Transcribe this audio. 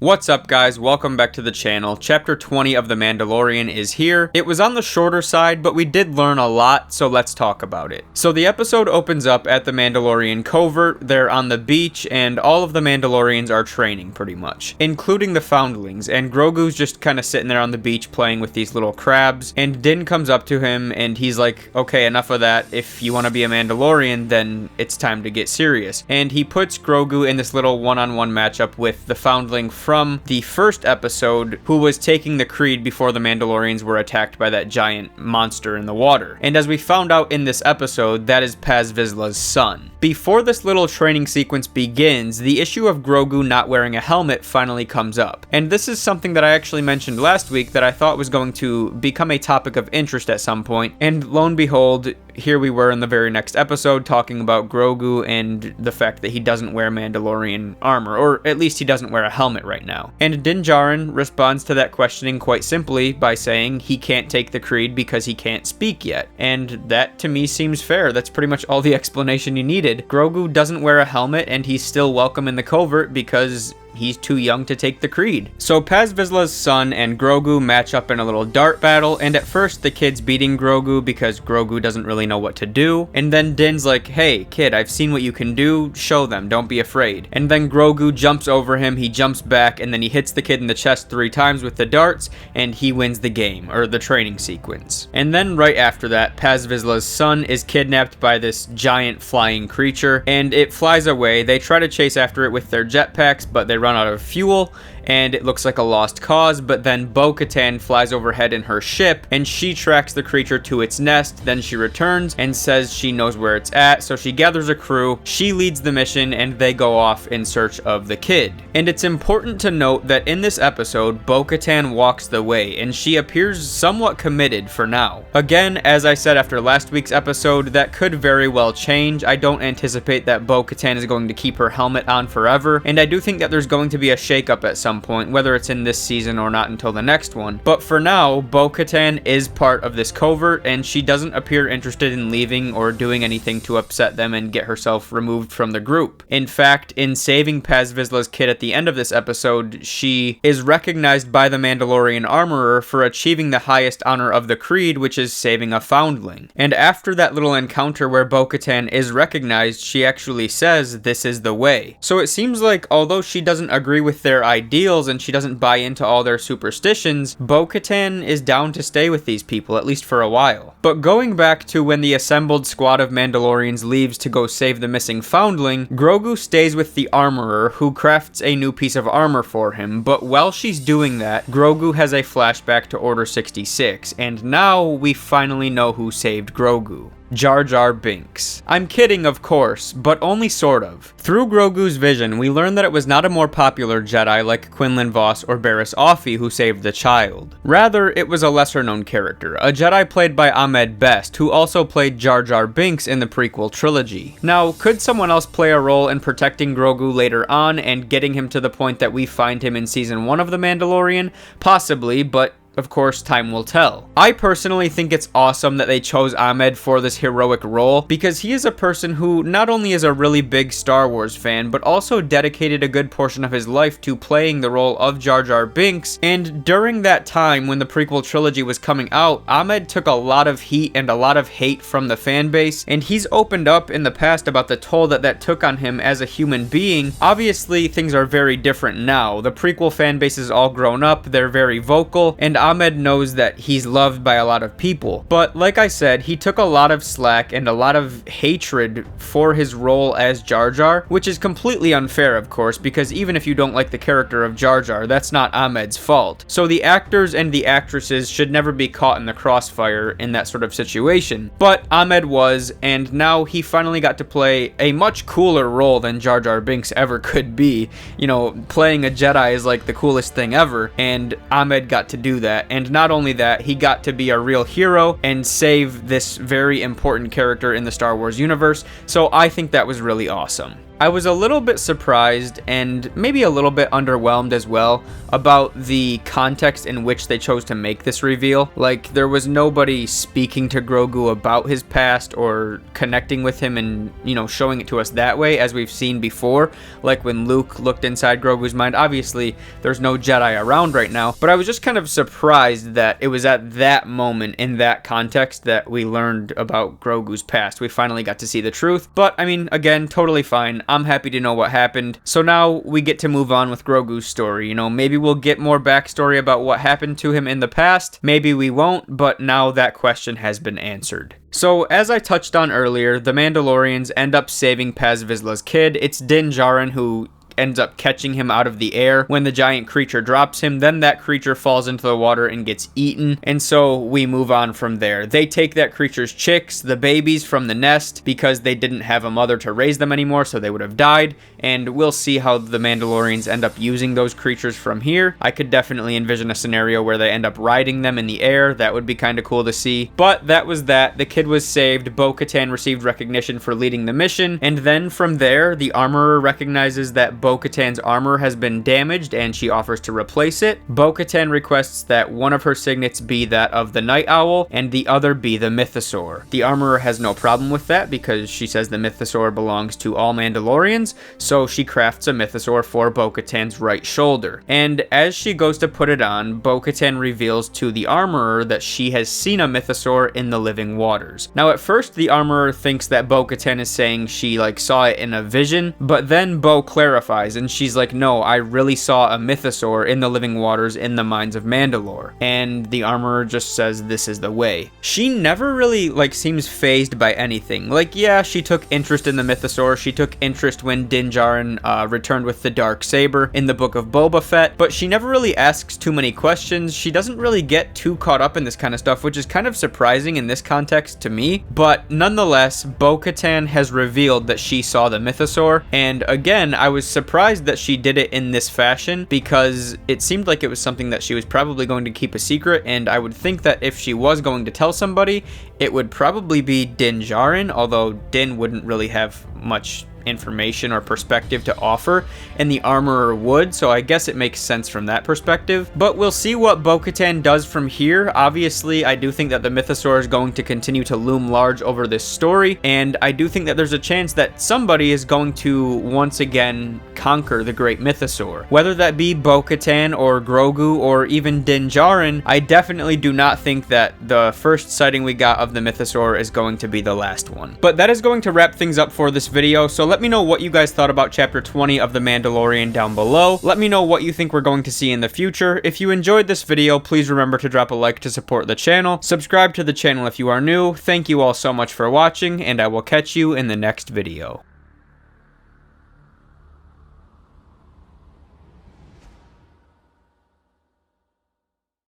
What's up guys, welcome back to the channel. Chapter 20 of The Mandalorian is here. It was on the shorter side, but we did learn a lot, so let's talk about it. So the episode opens up at the Mandalorian covert. They're on the beach, and all of the Mandalorians are training pretty much, including the foundlings, and Grogu's just kind of sitting there on the beach playing with these little crabs, and Din comes up to him, and he's like, okay, enough of that. If you want to be a Mandalorian, then it's time to get serious. And he puts Grogu in this little one-on-one matchup with the foundling from the first episode, who was taking the creed before the Mandalorians were attacked by that giant monster in the water. And as we found out in this episode, that is Paz Vizla'S son. Before this little training sequence begins, the issue of Grogu not wearing a helmet finally comes up. And this is something that I actually mentioned last week that I thought was going to become a topic of interest at some point. And lo and behold, here we were in the very next episode talking about Grogu and the fact that he doesn't wear Mandalorian armor, or at least he doesn't wear a helmet right now. And Din Djarin responds to that questioning quite simply by saying he can't take the creed because he can't speak yet. And that to me seems fair. That's pretty much all the explanation you needed. Grogu doesn't wear a helmet and he's still welcome in the covert because he's too young to take the creed. So Paz Vizla'S son and Grogu match up in a little dart battle, and at first the kid's beating Grogu because Grogu doesn't really know what to do, and then Din's like, hey kid, I've seen what you can do, show them, don't be afraid. And then Grogu jumps over him, he jumps back, and then he hits the kid in the chest 3 times with the darts, and he wins the game, or the training sequence. And then right after that, Paz Vizla'S son is kidnapped by this giant flying creature, and it flies away. They try to chase after it with their jetpacks, but they run out of fuel, and it looks like a lost cause. But then Bo-Katan flies overhead in her ship, and she tracks the creature to its nest. Then she returns and says she knows where it's at, so she gathers a crew, she leads the mission, and they go off in search of the kid. And it's important to note that in this episode, Bo-Katan walks the way, and she appears somewhat committed for now. Again, as I said after last week's episode, that could very well change. I don't anticipate that Bo-Katan is going to keep her helmet on forever, and I do think that there's going to be a shakeup at some point, whether it's in this season or not until the next one. But for now, Bo-Katan is part of this covert, and she doesn't appear interested in leaving or doing anything to upset them and get herself removed from the group. In fact, in saving Paz Vizla'S kid at the end of this episode, she is recognized by the Mandalorian armorer for achieving the highest honor of the creed, which is saving a foundling. And after that little encounter where Bo-Katan is recognized, she actually says, "This is the way." So it seems like although she doesn't agree with their ideals and she doesn't buy into all their superstitions, Bo-Katan is down to stay with these people, at least for a while. But going back to when the assembled squad of Mandalorians leaves to go save the missing foundling, Grogu stays with the armorer, who crafts a new piece of armor for him. But while she's doing that, Grogu has a flashback to Order 66, and now we finally know who saved Grogu. Jar Jar Binks. I'm kidding, of course, but only sort of. Through Grogu's vision, we learn that it was not a more popular Jedi like Quinlan Vos or Barriss Offee who saved the child. Rather, it was a lesser-known character, a Jedi played by Ahmed Best, who also played Jar Jar Binks in the prequel trilogy. Now, could someone else play a role in protecting Grogu later on and getting him to the point that we find him in Season 1 of The Mandalorian? Possibly, but of course, time will tell. I personally think it's awesome that they chose Ahmed for this heroic role, because he is a person who not only is a really big Star Wars fan, but also dedicated a good portion of his life to playing the role of Jar Jar Binks. And during that time when the prequel trilogy was coming out, Ahmed took a lot of heat and a lot of hate from the fan base, and he's opened up in the past about the toll that that took on him as a human being. Obviously, things are very different now. The prequel fan base is all grown up, they're very vocal, and Ahmed knows that he's loved by a lot of people. But like I said, he took a lot of slack and a lot of hatred for his role as Jar Jar, which is completely unfair, of course, because even if you don't like the character of Jar Jar, that's not Ahmed's fault. So the actors and the actresses should never be caught in the crossfire in that sort of situation. But Ahmed was, and now he finally got to play a much cooler role than Jar Jar Binks ever could be. You know, playing a Jedi is like the coolest thing ever, and Ahmed got to do that. And not only that, he got to be a real hero and save this very important character in the Star Wars universe, so I think that was really awesome. I was a little bit surprised and maybe a little bit underwhelmed as well about the context in which they chose to make this reveal. Like, there was nobody speaking to Grogu about his past or connecting with him and, you know, showing it to us that way as we've seen before. Like when Luke looked inside Grogu's mind. Obviously, there's no Jedi around right now, but I was just kind of surprised that it was at that moment in that context that we learned about Grogu's past. We finally got to see the truth, but I mean, again, totally fine. I'm happy to know what happened. So now we get to move on with Grogu's story. You know, maybe we'll get more backstory about what happened to him in the past. Maybe we won't, but now that question has been answered. So, as I touched on earlier, the Mandalorians end up saving Paz Vizla'S Kid. It's Din Djarin who ends up catching him out of the air when the giant creature drops him. Then that creature falls into the water and gets eaten, and so we move on from there. They take that creature's chicks, the babies, from the nest because they didn't have a mother to raise them anymore, so they would have died, and we'll see how the Mandalorians end up using those creatures from here. I could definitely envision a scenario where they end up riding them in the air. That would be kind of cool to see. But that was that. The kid was saved. Bo-Katan received recognition for leading the mission, and then from there, the armorer recognizes that Bo-Katan's armor has been damaged and she offers to replace it. Bo-Katan requests that one of her signets be that of the Night Owl and the other be the Mythosaur. The armorer has no problem with that because she says the Mythosaur belongs to all Mandalorians, so she crafts a Mythosaur for Bo-Katan's right shoulder. And as she goes to put it on, Bo-Katan reveals to the armorer that she has seen a Mythosaur in the living waters. Now at first the armorer thinks that Bo-Katan is saying she saw it in a vision, but then Bo clarifies and she's like, no, I really saw a Mythosaur in the living waters in the mines of Mandalore. And the armorer just says this is the way. She never really seems fazed by anything. Yeah, she took interest in the Mythosaur. She took interest when Din Djarin returned with the dark saber in the book of Boba Fett, but she never really asks too many questions. She doesn't really get too caught up in this kind of stuff, which is kind of surprising in this context to me. But nonetheless, Bo-Katan has revealed that she saw the Mythosaur, and again, I was surprised that she did it in this fashion because it seemed like it was something that she was probably going to keep a secret, and I would think that if she was going to tell somebody, it would probably be Din Djarin, although Din wouldn't really have much information or perspective to offer, and the armorer would, so I guess it makes sense from that perspective. But we'll see what Bo-Katan does from here. Obviously, I do think that the Mythosaur is going to continue to loom large over this story, and I do think that there's a chance that somebody is going to once again conquer the great Mythosaur. Whether that be Bo-Katan or Grogu or even Din Djarin, I definitely do not think that the first sighting we got of the Mythosaur is going to be the last one. But that is going to wrap things up for this video, so let me know what you guys thought about Chapter 20 of The Mandalorian down below. Let me know what you think we're going to see in the future. If you enjoyed this video, please remember to drop a like to support the channel. Subscribe to the channel if you are new. Thank you all so much for watching, and I will catch you in the next video.